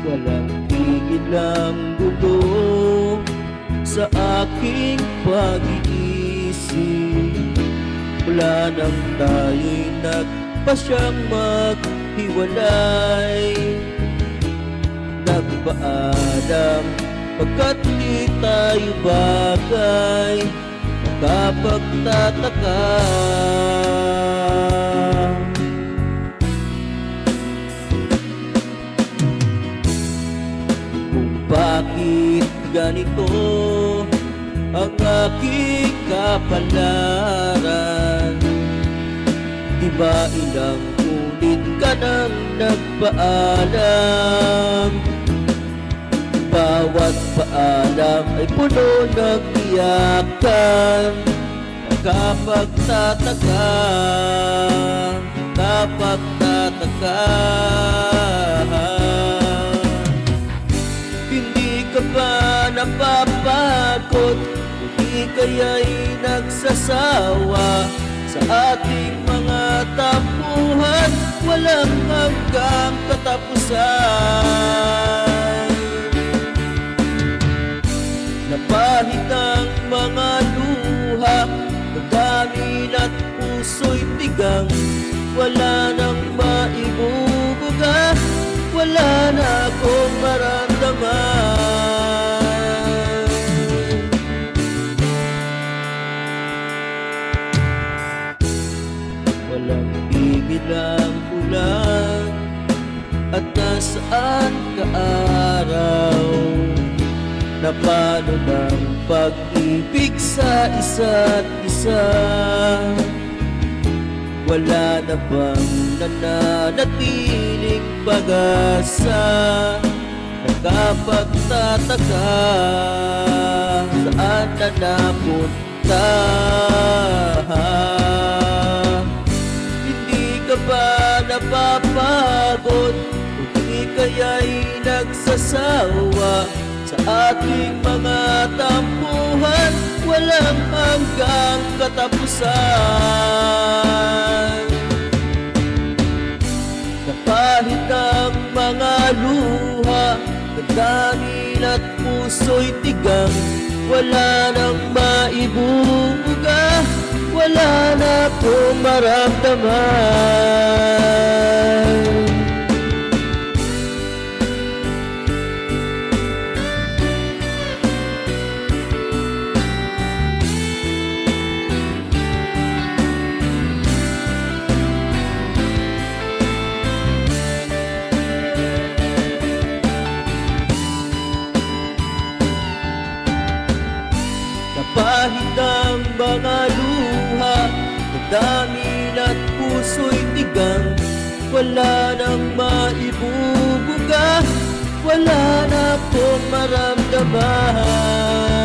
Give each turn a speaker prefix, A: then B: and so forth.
A: Walang tigil ang gulo sa aking pag-iisip. Mula nang tayo'y nagpasyang maghiwalay, nagpaalam pagkat di tayo bagay, nakapagtataka. Kung bakit ganito ang aking kapalaran, di ba ilang ulit ka nang nagpaalam? Bawat paalam ay puno ng iyakan, nakapagtataka, nakapagtataka. Hindi ka ba napapagod? Hindi kaya'y nagsasawa sa ating mga tampuhan, walang hanggang katapusan. Napahid ang mga luha, pagdamin at puso'y tigang, wala nang maibubuga, wala na akong maramdaman. Walang tigil ang ulan, at nasaan ka araw? Napano ng pag-ibig sa isa't isa? Wala na bang nananatiling pag-asa? Nakapagtataka, saan na napunta? Hindi ka ba napapagod? Hindi kaya'y nagsasawa sa ating mga tampuhan, walang hanggang katapusan. Napahid ang mga luha, damdamin at puso'y tigang, wala nang maibubuga, wala na akong maramdaman. Napahid ang mga luha, damdamin at puso'y tigang, wala nang maibubuga, wala na akong maramdaman.